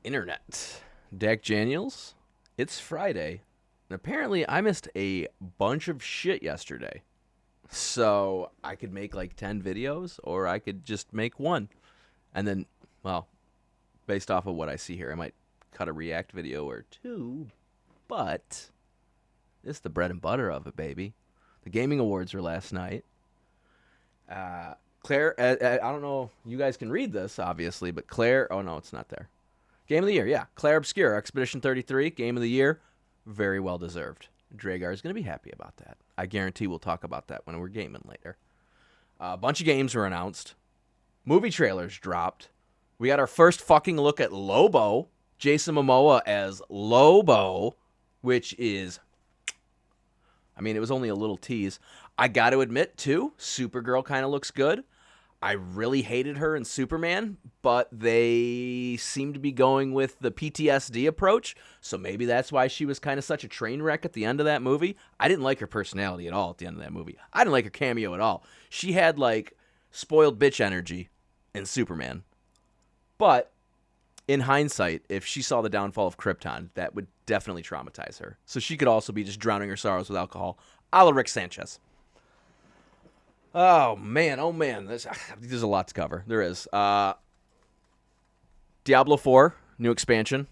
Internet. Dakk Daniels, it's Friday, and apparently I missed a bunch of shit yesterday. So I could make like 10 videos, or I could just make one. And then, well, based off of what I see here, I might cut a react video or two, but this is the bread and butter of it, baby. The gaming awards were last night. Claire, I don't know, you guys can read this, obviously, but Claire, oh no, it's not there. Game of the year, yeah. Claire Obscure, Expedition 33, Game of the Year, very well deserved. Dragar is going to be happy about that. I guarantee we'll talk about that when we're gaming later. A bunch of games were announced. Movie trailers dropped. We got our first fucking look at Lobo. Jason Momoa as Lobo, which is, I mean, it was only a little tease. I got to admit, too, Supergirl kind of looks good. I really hated her in Superman, but they seem to be going with the PTSD approach, so maybe that's why she was kind of such a train wreck at the end of that movie. I didn't like her personality at all at the end of that movie. I didn't like her cameo at all. She had, like, spoiled bitch energy in Superman. But in hindsight, if she saw the downfall of Krypton, that would definitely traumatize her. So she could also be just drowning her sorrows with alcohol, a la Rick Sanchez. Oh, man. There's a lot to cover. There is. Diablo 4, new expansion.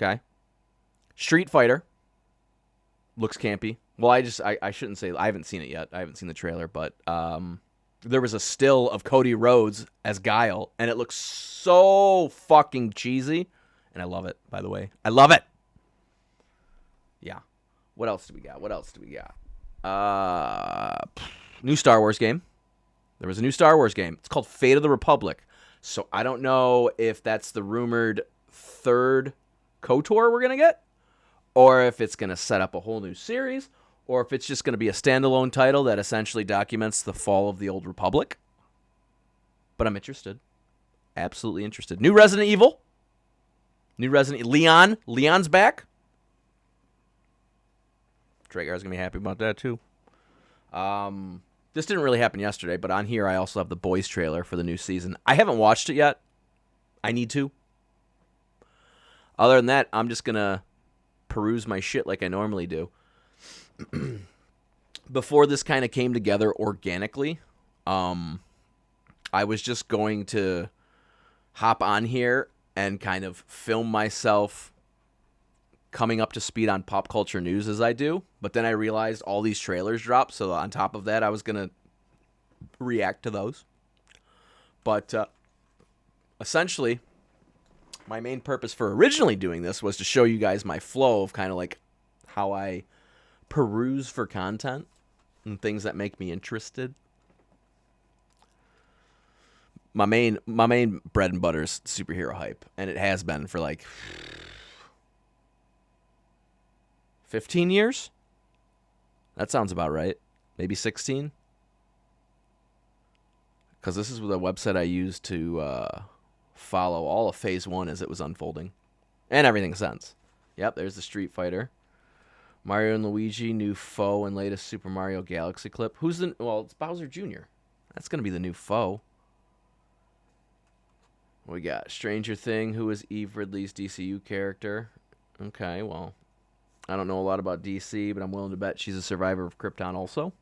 Okay. Street Fighter. Looks campy. Well, I shouldn't say, I haven't seen it yet. I haven't seen the trailer, but there was a still of Cody Rhodes as Guile, and it looks so fucking cheesy. And I love it, by the way. I love it. Yeah. What else do we got? New Star Wars game. There was a new Star Wars game. It's called Fate of the Republic. So I don't know if that's the rumored third KOTOR we're going to get, or if it's going to set up a whole new series, or if it's just going to be a standalone title that essentially documents the fall of the old Republic. But I'm interested. Absolutely interested. New Resident Evil. Leon. Leon's back. Dragar's going to be happy about that, too. This didn't really happen yesterday, but on here I also have the Boys trailer for the new season. I haven't watched it yet. I need to. Other than that, I'm just going to peruse my shit like I normally do. Before this kind of came together organically, I was just going to hop on here and kind of film myself coming up to speed on pop culture news as I do, but then I realized all these trailers dropped, so on top of that, I was going to react to those. But essentially, my main purpose for originally doing this was to show you guys my flow of kind of like how I peruse for content and things that make me interested. My main bread and butter is superhero hype, and it has been for like 15 years? That sounds about right. Maybe 16? Because this is the website I used to follow all of Phase 1 as it was unfolding. And everything since. Yep, there's the Street Fighter. Mario and Luigi, new foe and latest Super Mario Galaxy clip. Well, it's Bowser Jr. That's going to be the new foe. We got Stranger Thing, who is Eve Ridley's DCU character. Okay, well, I don't know a lot about DC, but I'm willing to bet she's a survivor of Krypton also.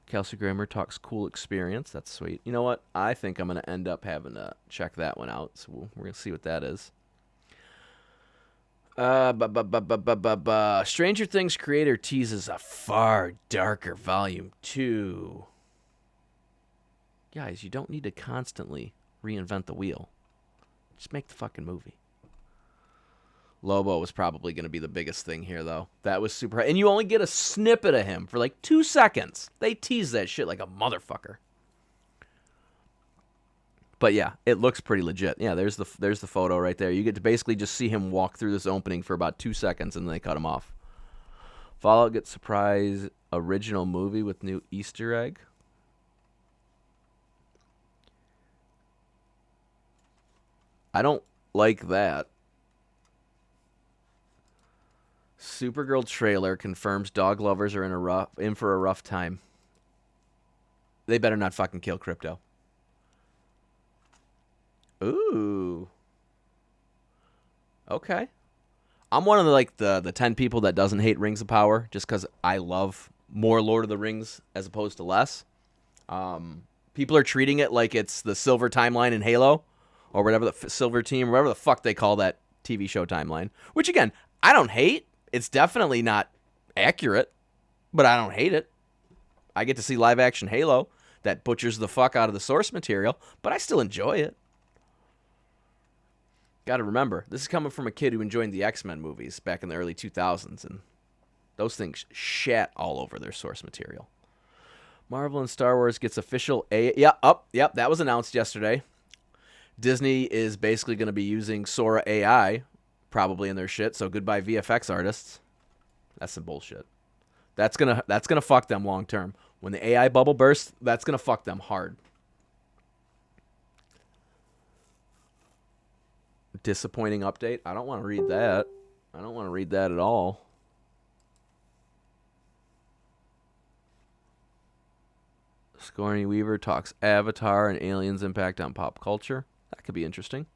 Kelsey Grammer talks cool experience. That's sweet. You know what? I think I'm going to end up having to check that one out. So we're going to see what that is. Stranger Things creator teases a far darker Volume 2. Guys, you don't need to constantly reinvent the wheel. Just make the fucking movie. Lobo was probably going to be the biggest thing here, though. That was super... And you only get a snippet of him for like 2 seconds. They tease that shit like a motherfucker. But yeah, it looks pretty legit. Yeah, there's the photo right there. You get to basically just see him walk through this opening for about 2 seconds, and then they cut him off. Fallout gets surprise original movie with new Easter egg. I don't like that. Supergirl trailer confirms dog lovers are in for a rough time. They better not fucking kill Crypto. Ooh. Okay. I'm one of the 10 people that doesn't hate Rings of Power just because I love more Lord of the Rings as opposed to less. People are treating it like it's the Silver Timeline in Halo or whatever the Silver Team, whatever the fuck they call that TV show timeline. Which, again, I don't hate. It's definitely not accurate, but I don't hate it. I get to see live-action Halo that butchers the fuck out of the source material, but I still enjoy it. Got to remember, this is coming from a kid who enjoyed the X-Men movies back in the early 2000s, and those things shat all over their source material. Marvel and Star Wars gets official Yep, that was announced yesterday. Disney is basically going to be using Sora AI probably in their shit, so goodbye VFX artists. That's some bullshit. That's gonna fuck them long term. When the AI bubble bursts, that's gonna fuck them hard. Disappointing update. I don't want to read that. I don't want to read that at all. Sigourney Weaver talks Avatar and aliens' impact on pop culture. That could be interesting.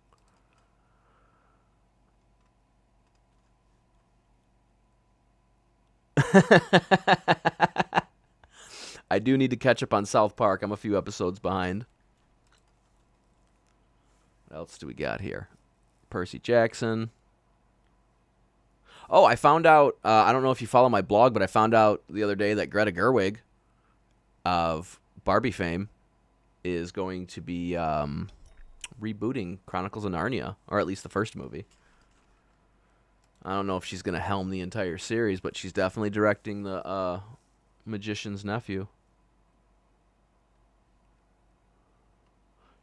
I do need to catch up on South Park. I'm a few episodes behind. What else do we got here? Percy Jackson. Oh, I found out, I don't know if you follow my blog, but I found out the other day that Greta Gerwig of Barbie fame is going to be rebooting Chronicles of Narnia, or at least the first movie. I don't know if she's going to helm the entire series, but she's definitely directing the Magician's Nephew.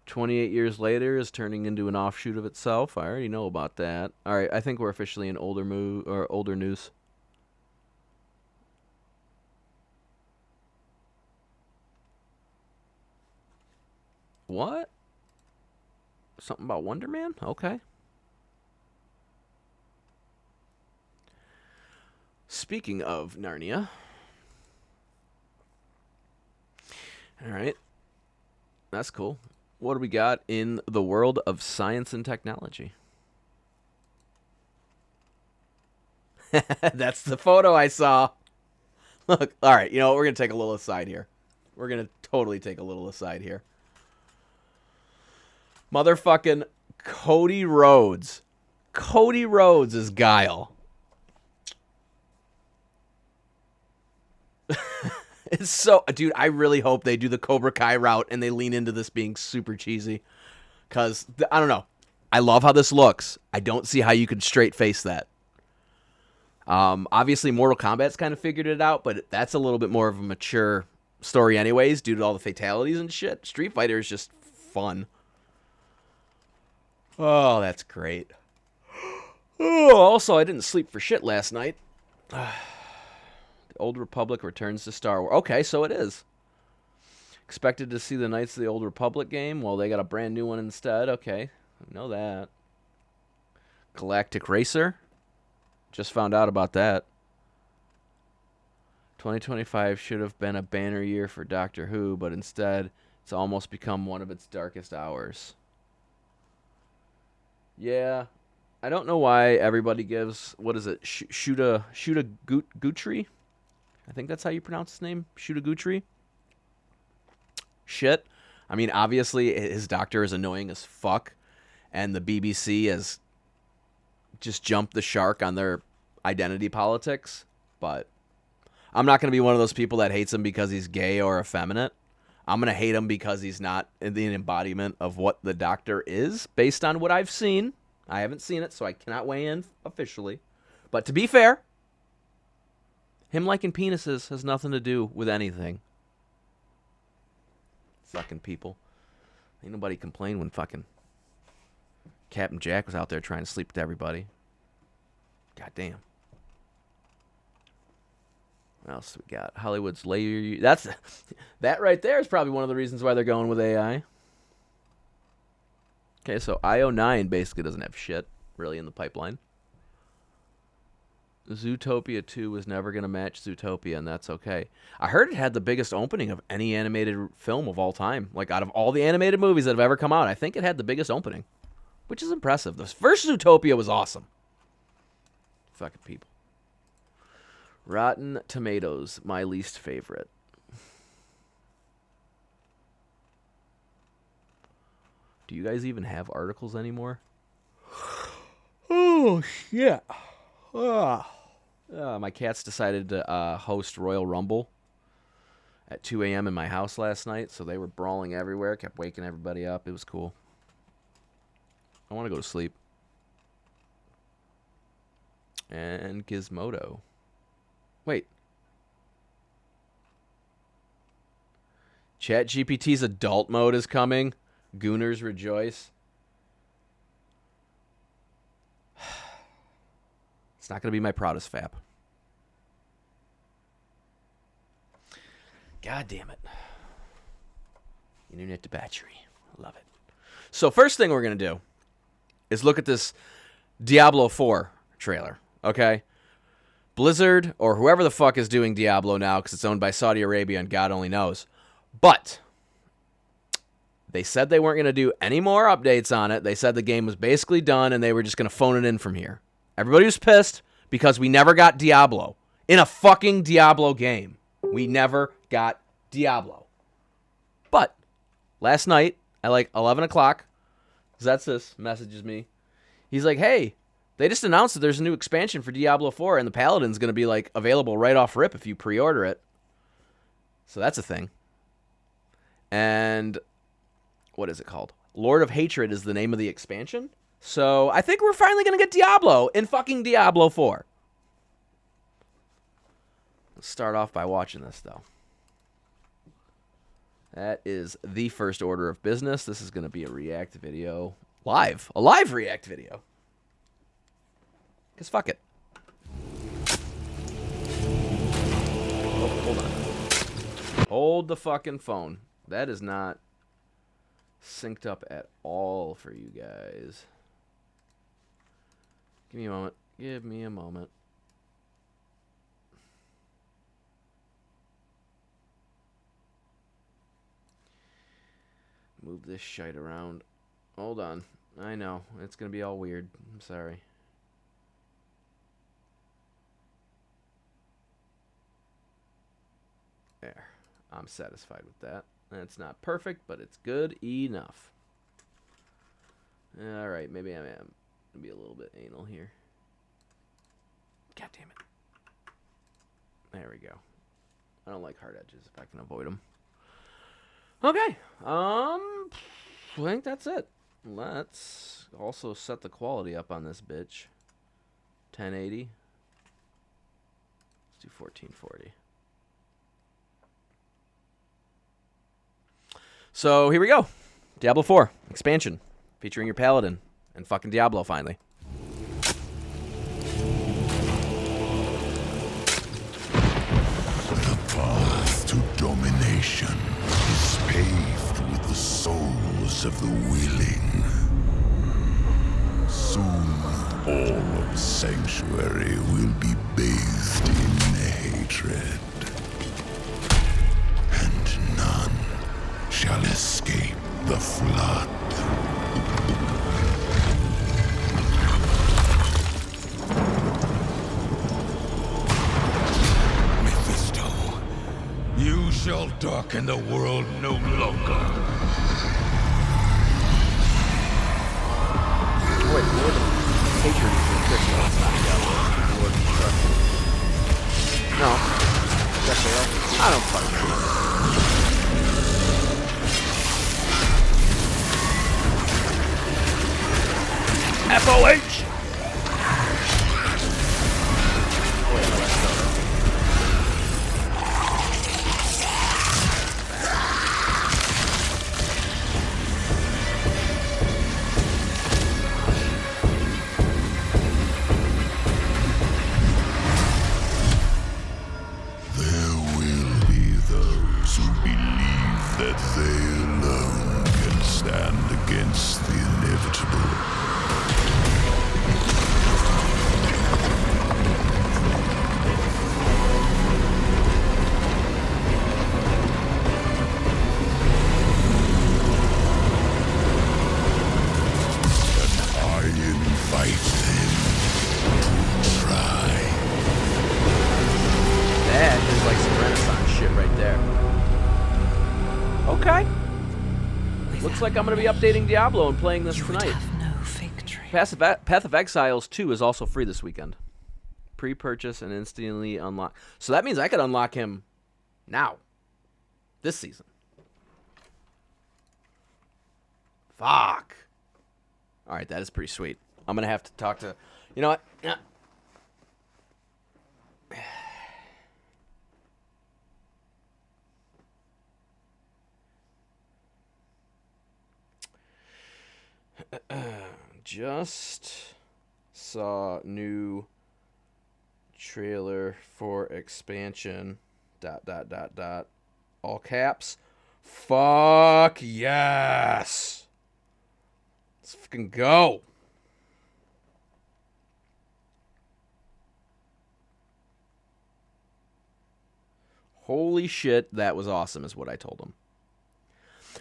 28 years later is turning into an offshoot of itself. I already know about that. All right, I think we're officially in older news. What? Something about Wonder Man? Okay. Speaking of Narnia. All right. That's cool. What do we got in the world of science and technology? That's the photo I saw. Look, all right, you know what? We're going to take a little aside here. We're going to totally take a little aside here. Motherfucking Cody Rhodes. Cody Rhodes is Guile. It's so, dude, I really hope they do the Cobra Kai route and they lean into this being super cheesy. Because, I don't know. I love how this looks. I don't see how you could straight face that. Obviously, Mortal Kombat's kind of figured it out, but that's a little bit more of a mature story anyways, due to all the fatalities and shit. Street Fighter is just fun. Oh, that's great. Oh, also, I didn't sleep for shit last night. The Old Republic returns to Star Wars. Okay, so it is. Expected to see the Knights of the Old Republic game. Well, they got a brand new one instead. Okay, I know that. Galactic Racer. Just found out about that. 2025 should have been a banner year for Doctor Who, but instead, it's almost become one of its darkest hours. Yeah, I don't know why everybody gives, what is it, Shuta Guthrie? I think that's how you pronounce his name, Shuta Guthrie. Shit. I mean, obviously, his doctor is annoying as fuck, and the BBC has just jumped the shark on their identity politics, but I'm not going to be one of those people that hates him because he's gay or effeminate. I'm going to hate him because he's not the embodiment of what the Doctor is, based on what I've seen. I haven't seen it, so I cannot weigh in officially. But to be fair, him liking penises has nothing to do with anything. Fucking people. Ain't nobody complain when fucking Captain Jack was out there trying to sleep with everybody. God damn. What else do we got? Hollywood's layer. That right there is probably one of the reasons why they're going with AI. Okay, so IO9 basically doesn't have shit really in the pipeline. Zootopia 2 was never going to match Zootopia, and that's okay. I heard it had the biggest opening of any animated film of all time. Like, out of all the animated movies that have ever come out, I think it had the biggest opening, which is impressive. The first Zootopia was awesome. fucking people. Rotten Tomatoes, my least favorite. Do you guys even have articles anymore? Oh, shit. My cats decided to host Royal Rumble at 2 a.m. in my house last night, so they were brawling everywhere, kept waking everybody up. It was cool. I want to go to sleep. And Gizmodo. Wait. ChatGPT's adult mode is coming. Gooners rejoice. It's not going to be my proudest fap. God damn it. Internet to battery. Love it. So first thing we're going to do is look at this Diablo 4 trailer, okay? Blizzard, or whoever the fuck is doing Diablo now, because it's owned by Saudi Arabia and God only knows. But they said they weren't going to do any more updates on it. They said the game was basically done and they were just going to phone it in from here. Everybody was pissed because we never got Diablo. In a fucking Diablo game. We never got Diablo. But last night at like 11 o'clock, Zetsis messages me. He's like, hey, they just announced that there's a new expansion for Diablo 4 and the Paladin's going to be like available right off rip if you pre-order it. So that's a thing. And what is it called? Lord of Hatred is the name of the expansion. So I think we're finally going to get Diablo in fucking Diablo 4. Let's start off by watching this, though. That is the first order of business. This is going to be a react video. Live. A live react video. Because fuck it. Oh, hold on. Hold the fucking phone. That is not synced up at all for you guys. Give me a moment. Give me a moment. Move this shite around. Hold on. I know. It's going to be all weird. I'm sorry. There. I'm satisfied with that. It's not perfect, but it's good enough. Alright, maybe I am going to be a little bit anal here. God damn it. There we go. I don't like hard edges if I can avoid them. Okay. I think that's it. Let's also set the quality up on this bitch. 1080. Let's do 1440. So here we go. Diablo 4 expansion featuring your Paladin and fucking Diablo finally. The path to domination is paved with the souls of the willing. Soon, all of Sanctuary will be bathed in hatred, and none shall escape the flood. You shall darken the world no longer. Wait, Lord of Hatred is in Crystal. It's not Diablo. Lord of Destruction. No. That's it. I don't fucking know. FOH! Wait, no, that's not. They alone can stand against the inevitable. looks like I'm going to be updating Diablo and playing this tonight. No victory. Path of Exiles 2 is also free this weekend. Pre-purchase and instantly unlock. So that means I could unlock him now. This season. Fuck. All right, that is pretty sweet. I'm going to have to talk to... You know what? Yeah. Just saw new trailer for expansion. ... All caps. Fuck yes. Let's fucking go. Holy shit, that was awesome is what I told him.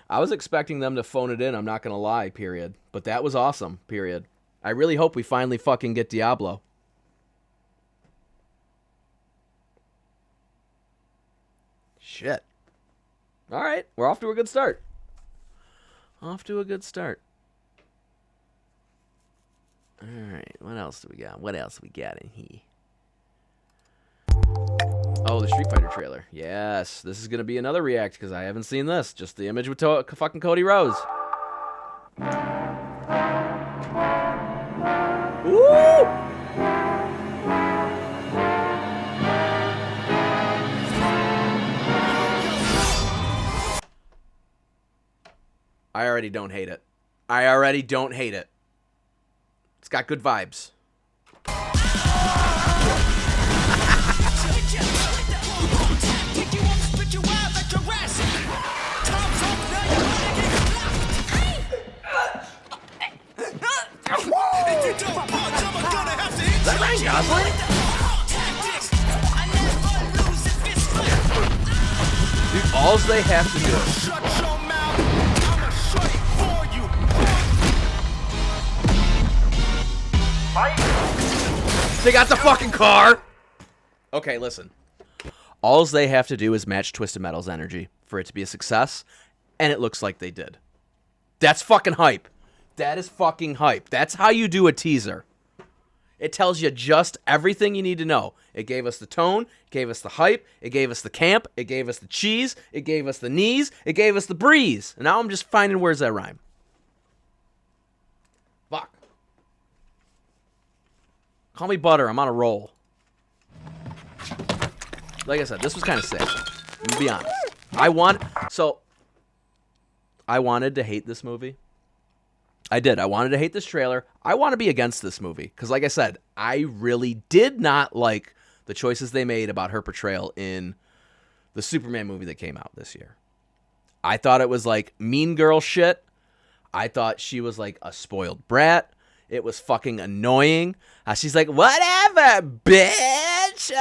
I was expecting them to phone it in, I'm not going to lie, period. But that was awesome, period. I really hope we finally fucking get Diablo. Shit. All right, we're off to a good start. Off to a good start. All right, what else do we got? What else we got in here? Oh, the Street Fighter trailer. Yes, this is going to be another react because I haven't seen this. Just the image with fucking Cody Rhodes. Woo! I already don't hate it. I already don't hate it. It's got good vibes. Is that Ryan Gosling? Dude, all they have to do. Shut your mouth. I'ma shut it for you. Fight. They got the fucking car. Okay, listen. All they have to do is match Twisted Metal's energy for it to be a success, and it looks like they did. That's fucking hype. That is fucking hype. That's how you do a teaser. It tells you just everything you need to know. It gave us the tone, it gave us the hype, it gave us the camp, it gave us the cheese, it gave us the knees, it gave us the breeze. And now I'm just finding words that rhyme. Fuck. Call me Butter, I'm on a roll. Like I said, this was kind of sick. I'm gonna be honest. I wanted to hate this movie. I did. I wanted to hate this trailer. I want to be against this movie. Because like I said, I really did not like the choices they made about her portrayal in the Superman movie that came out this year. I thought it was like mean girl shit. I thought she was like a spoiled brat. It was fucking annoying. She's like, whatever, bitch.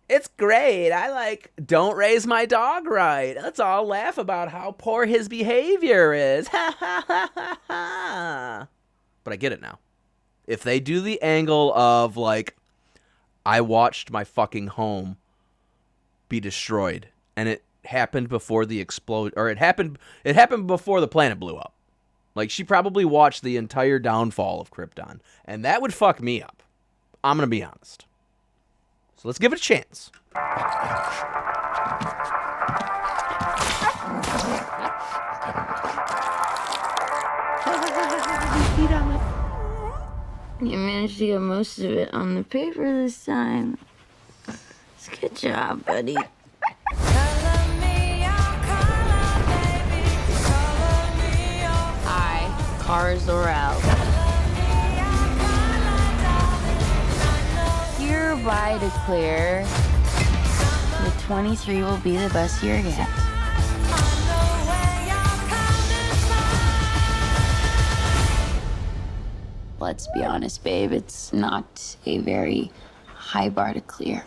It's great. I like, don't raise my dog right. Let's all laugh about how poor his behavior is. Ha ha ha ha ha. But I get it now. If they do the angle of like, I watched my fucking home be destroyed, and it happened before the explode, or it happened before the planet blew up. Like, she probably watched the entire downfall of Krypton, and that would fuck me up. I'm gonna be honest. So let's give it a chance. You managed to get most of it on the paper this time. It's a good job, buddy. Hi, cars are out. Hereby declare that 23 will be the best year yet. Let's be honest, babe, it's not a very high bar to clear.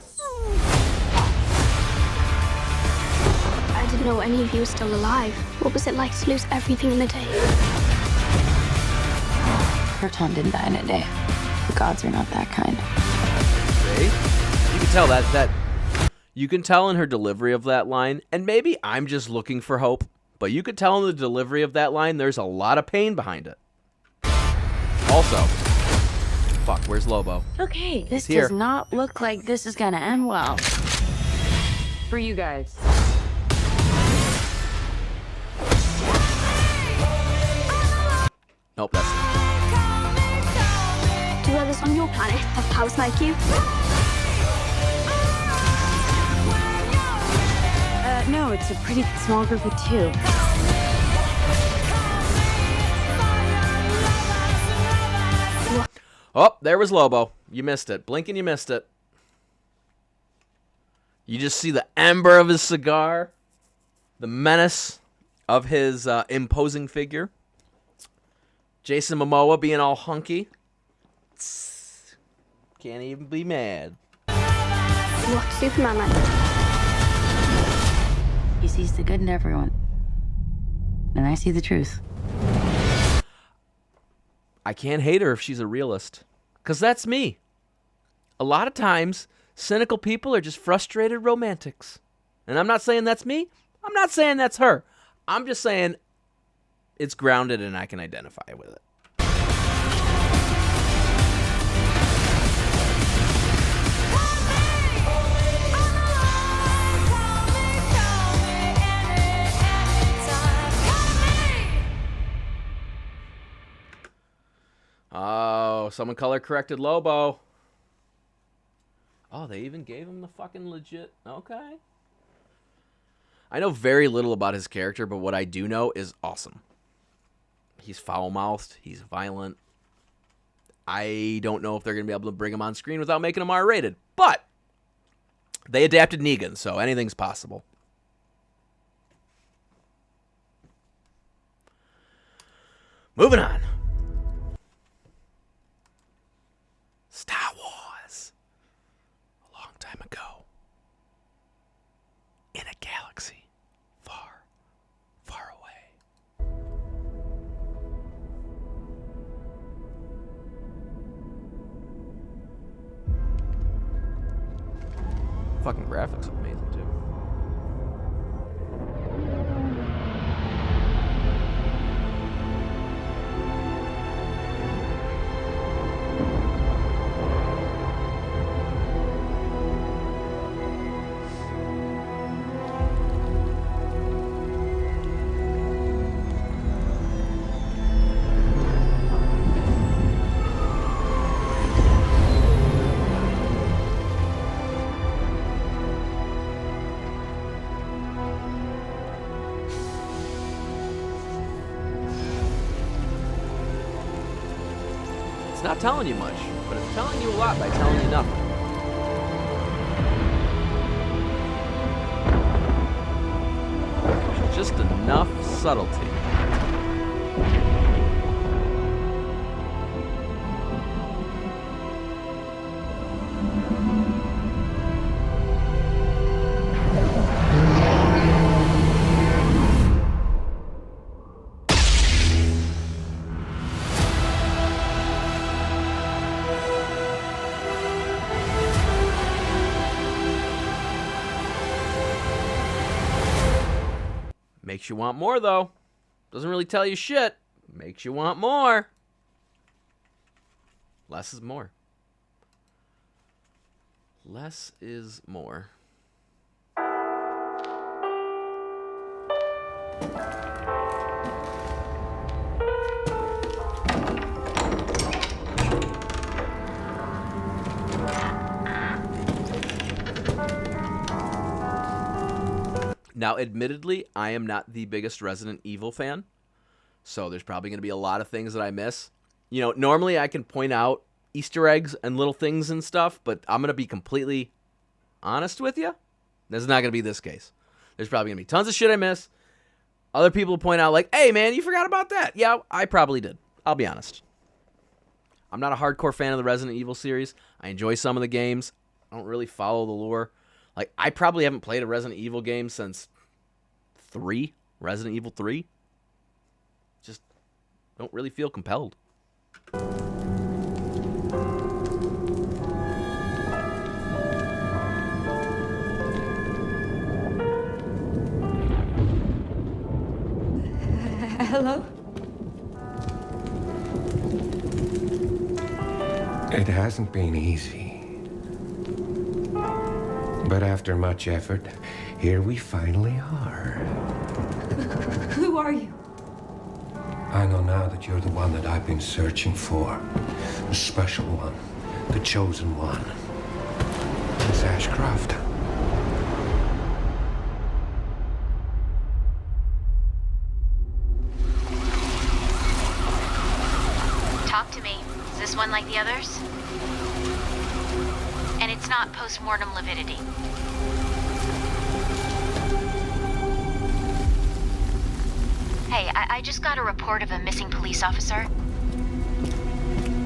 I didn't know any of you were still alive. What was it like to lose everything in a day? Krypton didn't die in a day. The gods are not that kind. See? You can tell that you can tell in her delivery of that line, and maybe I'm just looking for hope, but you could tell in the delivery of that line there's a lot of pain behind it. Also, fuck, where's Lobo? Okay, this here. does not look like this is gonna end well. For you guys. Nope, that's Do others on your planet have powers like you? No, it's a pretty small group of 2. Oh, there was Lobo. You missed it. Blink and you missed it. You just see the ember of his cigar, the menace of his imposing figure. Jason Momoa being all hunky. Can't even be mad. What's Superman like? He sees the good in everyone. And I see the truth. I can't hate her if she's a realist. Because that's me. A lot of times, cynical people are just frustrated romantics. And I'm not saying that's me. I'm not saying that's her. I'm just saying it's grounded and I can identify with it. Oh, someone color corrected Lobo. Oh, they even gave him the fucking legit. Okay. I know very little about his character, but what I do know is awesome. He's foul-mouthed. He's violent. I don't know if they're going to be able to bring him on screen without making him R-rated, but they adapted Negan, so anything's possible. Moving on. Star Wars. A long time ago. In a galaxy far, far away. Fucking graphics are amazing too. It's not telling you much, but it's telling you a lot by telling you nothing. There's just enough subtlety. Makes you want more, though. Doesn't really tell you shit. Makes you want more. Less is more. Less is more. Now, admittedly, I am not the biggest Resident Evil fan, so there's probably going to be a lot of things that I miss. You know, normally I can point out Easter eggs and little things and stuff, but I'm going to be completely honest with you. This is not going to be this case. There's probably going to be tons of shit I miss. Other people will point out, like, hey, man, you forgot about that. Yeah, I probably did. I'll be honest. I'm not a hardcore fan of the Resident Evil series. I enjoy some of the games. I don't really follow the lore. Like, I probably haven't played a Resident Evil game since 3, Resident Evil 3. Just don't really feel compelled. Hello? It hasn't been easy. But after much effort, here we finally are. Who are you? I know now that you're the one that I've been searching for. The special one. The chosen one. Miss Ashcroft. Talk to me. Is this one like the others? And it's not post-mortem lividity. Hey, I just got a report of a missing police officer.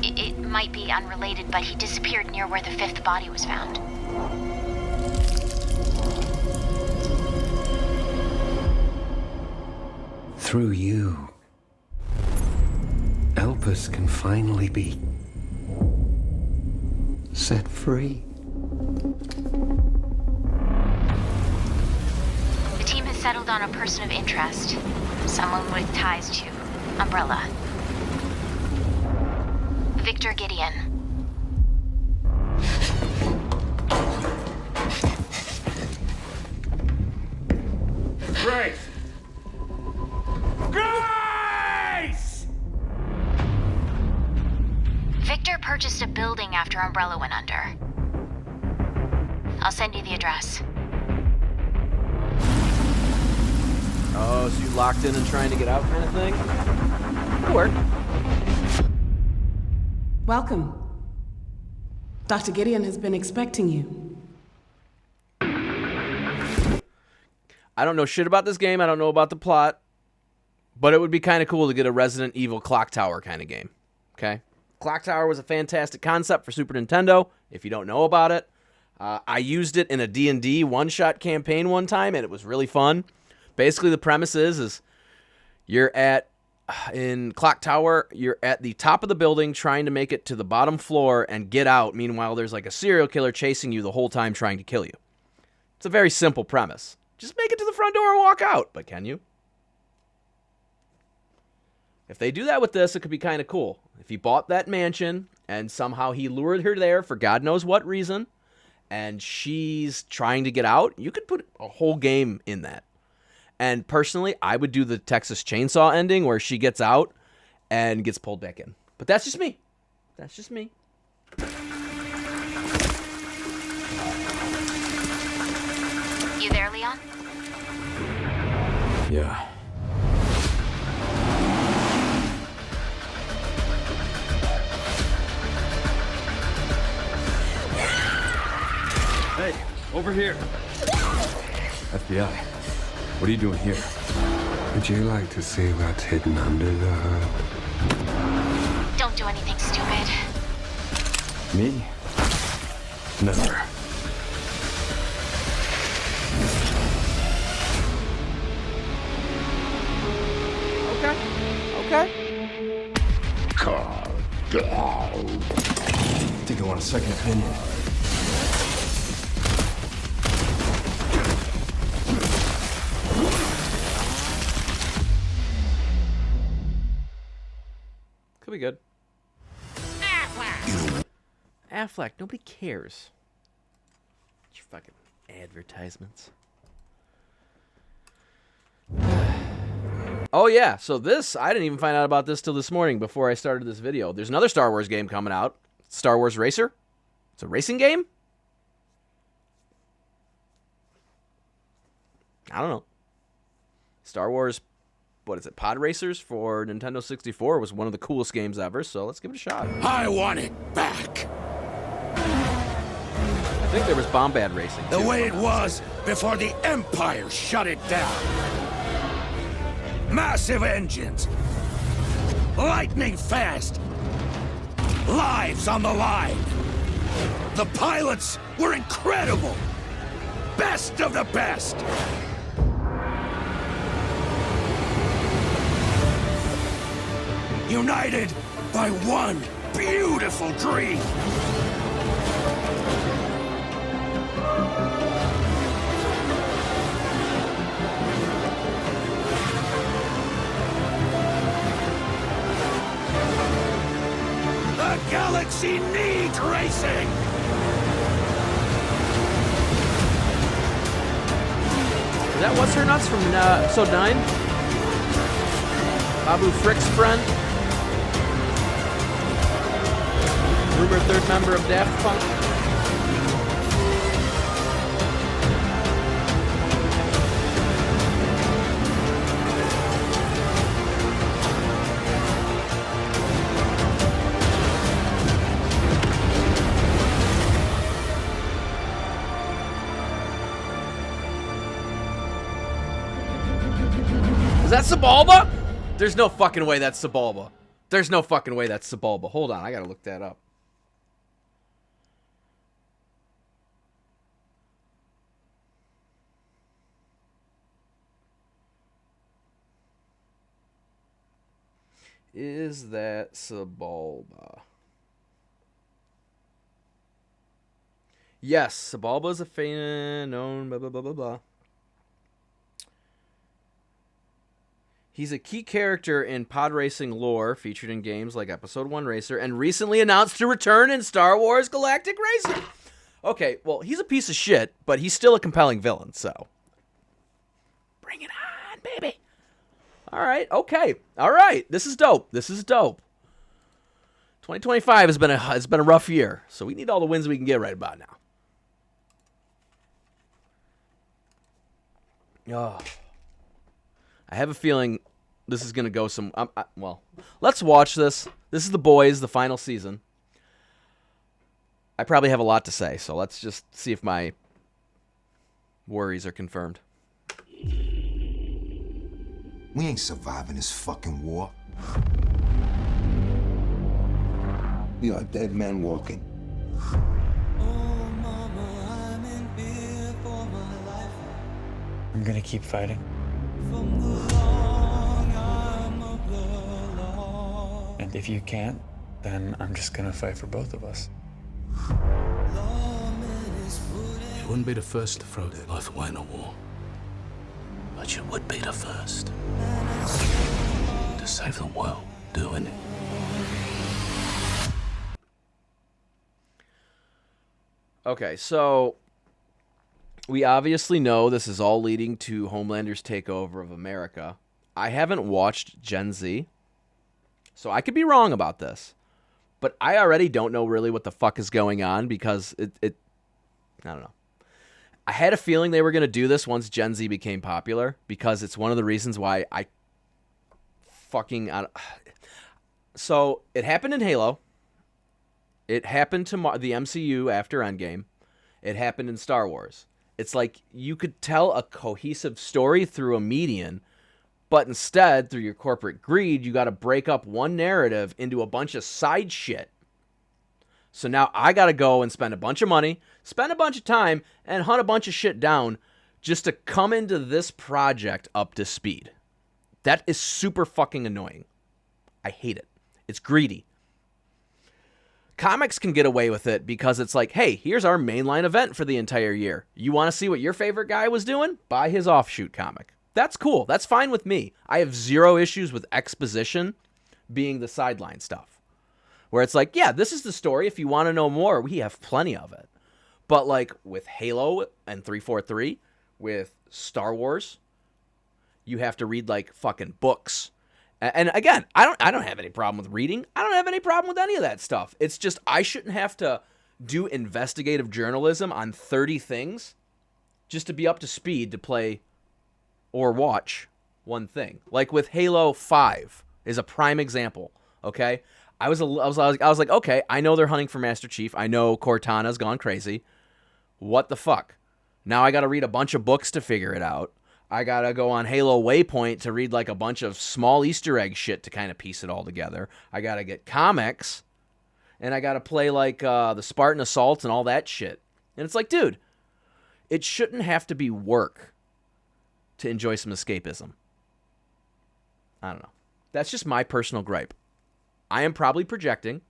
It might be unrelated, but he disappeared near where the fifth body was found. Through you, Elpis can finally be set free. The team has settled on a person of interest. Someone with ties to Umbrella. Victor Gideon. Grace! Grace! Victor purchased a building after Umbrella went under. I'll send you the address. Oh, so you locked in and trying to get out kind of thing? Good work. Welcome. Dr. Gideon has been expecting you. I don't know shit about this game. I don't know about the plot. But it would be kind of cool to get a Resident Evil Clock Tower kind of game. Okay? Clock Tower was a fantastic concept for Super Nintendo, if you don't know about it. I used it in a D&D one-shot campaign one time, and it was really fun. Basically, the premise is you're in Clock Tower, you're at the top of the building trying to make it to the bottom floor and get out. Meanwhile, there's like a serial killer chasing you the whole time trying to kill you. It's a very simple premise. Just make it to the front door and walk out. But can you? If they do that with this, it could be kind of cool. If he bought that mansion and somehow he lured her there for God knows what reason, and she's trying to get out, you could put a whole game in that. And personally, I would do the Texas Chainsaw ending where she gets out and gets pulled back in. But that's just me. That's just me. You there, Leon? Yeah. Hey, over here. FBI. What are you doing here? Would you like to see what's hidden under the hood? Don't do anything stupid. Me? Never. Okay. Think I want a second opinion. Could be good. Affleck. Nobody cares. Your fucking advertisements. Oh, yeah. So this, I didn't even find out about this till this morning before I started this video. There's another Star Wars game coming out. Star Wars Racer. It's a racing game? I don't know. Star Wars, what is it, Pod Racers for Nintendo 64 was one of the coolest games ever, so let's give it a shot. I want it back. I think there was Bombad Racing, The too. way it was before the Empire shut it down. Massive engines. Lightning fast. Lives on the line. The pilots were incredible. Best of the best. United by one beautiful dream. galaxy needs racing! Is that what's her nuts from episode 9? Babu Frick's friend? Rumored third member of Daft Punk? Is that Sebulba? There's no fucking way that's Sebulba. There's no fucking way that's Sebulba. Hold on, I gotta look that up. Is that Sebulba? Yes, Sebulba is a fan known blah blah blah blah blah. He's a key character in pod racing lore, featured in games like Episode 1 Racer, and recently announced to return in Star Wars Galactic Racing. Okay, well, he's a piece of shit, but he's still a compelling villain, so. Bring it on, baby. All right, okay. All right, this is dope. This is dope. 2025 has been a rough year, so we need all the wins we can get right about now. Oh. I have a feeling this is going to go some... well, let's watch this. This is The Boys, the final season. I probably have a lot to say, so let's just see if my worries are confirmed. We ain't surviving this fucking war. We are dead men walking. I'm gonna keep fighting. And if you can't, then I'm just gonna fight for both of us. You wouldn't be the first to throw their life away in a war. But you would be the first to save the world doing it. Okay, so we obviously know this is all leading to Homelander's takeover of America. I haven't watched Gen Z, so I could be wrong about this. But I already don't know really what the fuck is going on because it I don't know. I had a feeling they were going to do this once Gen Z became popular because it's one of the reasons why I fucking... So, it happened in Halo. It happened to the MCU after Endgame. It happened in Star Wars. It's like you could tell a cohesive story through a median, but instead, through your corporate greed, you got to break up one narrative into a bunch of side shit. So now I got to go and spend a bunch of money, spend a bunch of time, and hunt a bunch of shit down just to come into this project up to speed. That is super fucking annoying. I hate it. It's greedy. Comics can get away with it because it's like, hey, here's our mainline event for the entire year. You want to see what your favorite guy was doing? Buy his offshoot comic. That's cool. That's fine with me. I have zero issues with exposition being the sideline stuff. Where it's like, yeah, this is the story. If you want to know more, we have plenty of it. But like with Halo and 343, with Star Wars, you have to read like fucking books. And again, I don't have any problem with reading. I don't have any problem with any of that stuff. It's just I shouldn't have to do investigative journalism on 30 things just to be up to speed to play or watch one thing. Like with Halo 5 is a prime example, okay? I was like, okay, I know they're hunting for Master Chief. I know Cortana's gone crazy. What the fuck? Now I got to read a bunch of books to figure it out. I got to go on Halo Waypoint to read like a bunch of small Easter egg shit to kind of piece it all together. I got to get comics, and I got to play like the Spartan Assault and all that shit. And it's like, dude, it shouldn't have to be work to enjoy some escapism. I don't know. That's just my personal gripe. I am probably projecting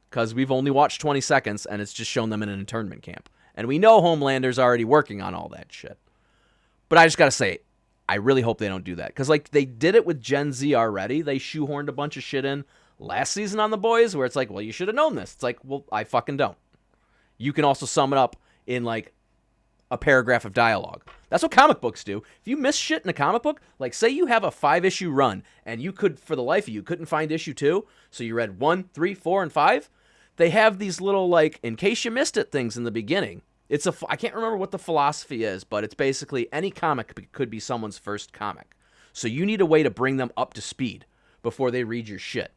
because we've only watched 20 seconds and it's just shown them in an internment camp. And we know Homelander's already working on all that shit. But I just got to say, I really hope they don't do that. Because like they did it with Gen Z already. They shoehorned a bunch of shit in last season on The Boys, where it's like, well, you should have known this. It's like, well, I fucking don't. You can also sum it up in like a paragraph of dialogue. That's what comic books do. If you miss shit in a comic book, like say you have a 5-issue run and you could, for the life of you, couldn't find issue 2, so you read 1, 3, 4, and 5, they have these little, like, in case you missed it things in the beginning. I can't remember what the philosophy is, but it's basically any comic could be someone's first comic. So you need a way to bring them up to speed before they read your shit.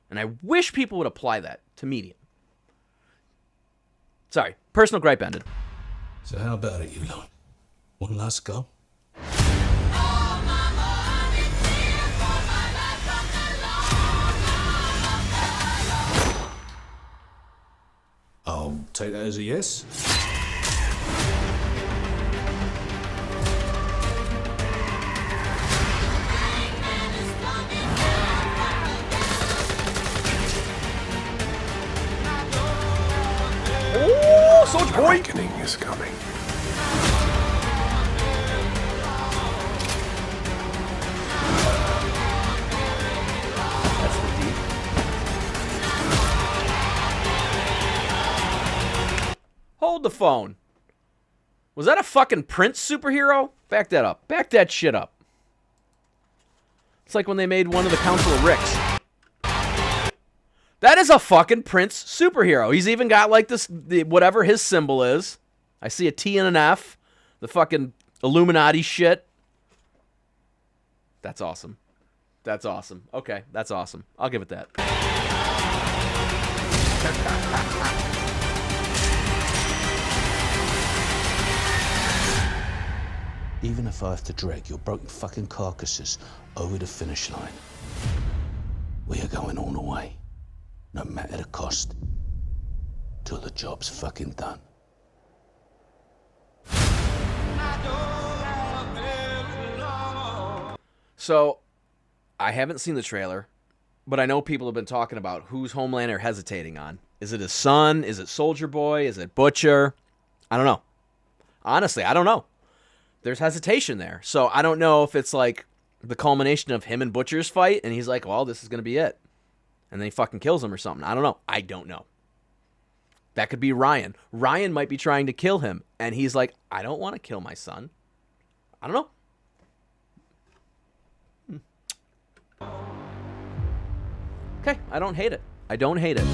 And I wish people would apply that to Medium. Sorry, personal gripe ended. So how about it, you lot? One last go? I'll take that as a yes. Oh, Soldier Boy! Awakening is coming. That's the deep. Hold the phone. Was that a fucking Prince superhero? Back that up. Back that shit up. It's like when they made one of the Council of Ricks. That is a fucking Prince superhero. He's even got like this, whatever his symbol is. I see a T and an F. The fucking Illuminati shit. That's awesome. That's awesome. Okay, that's awesome. I'll give it that. Even if I have to drag your broken fucking carcasses over the finish line, we are going all the way, no matter the cost, till the job's fucking done. So, I haven't seen the trailer, but I know people have been talking about who's Homelander hesitating on. Is it his son? Is it Soldier Boy? Is it Butcher? I don't know. Honestly, I don't know. There's hesitation there. So I don't know if it's like the culmination of him and Butcher's fight, and he's like, well, this is going to be it. And then he fucking kills him or something. I don't know. I don't know. That could be Ryan. Ryan might be trying to kill him, and he's like, I don't want to kill my son. I don't know. Okay, I don't hate it. I don't hate it.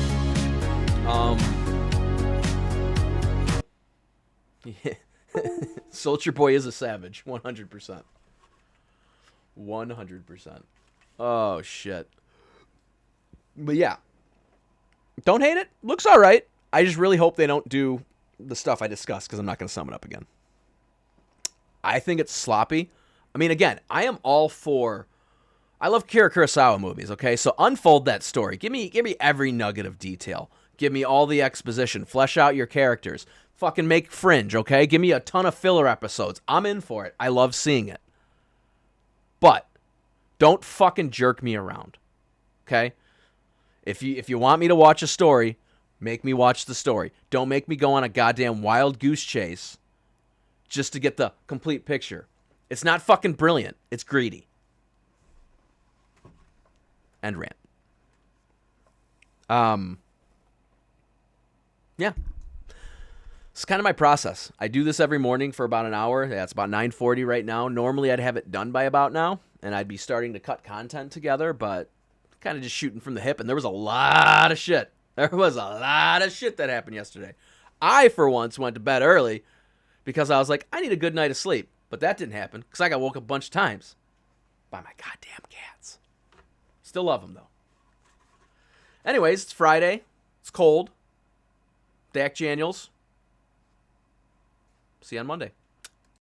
Yeah. Soldier Boy is a savage, 100%. 100%. Oh, shit. But yeah. Don't hate it. Looks all right. I just really hope they don't do the stuff I discussed, because I'm not going to sum it up again. I think it's sloppy. I mean, again, I am all for... I love Akira Kurosawa movies, okay? So unfold that story. Give me every nugget of detail. Give me all the exposition. Flesh out your characters. Fucking make Fringe, okay? Give me a ton of filler episodes. I'm in for it. I love seeing it. But don't fucking jerk me around, okay? If you want me to watch a story, make me watch the story. Don't make me go on a goddamn wild goose chase just to get the complete picture. It's not fucking brilliant. It's greedy. End rant. Yeah. It's kind of my process. I do this every morning for about an hour. Yeah, it's about 9:40 right now. Normally I'd have it done by about now, and I'd be starting to cut content together, but kind of just shooting from the hip, and there was a lot of shit. There was a lot of shit that happened yesterday. I, for once, went to bed early because I was like, I need a good night of sleep. But that didn't happen because I got woke up a bunch of times by my goddamn cats. Still love them, though. Anyways, it's Friday. It's cold. Dakk Daniels. See you on Monday.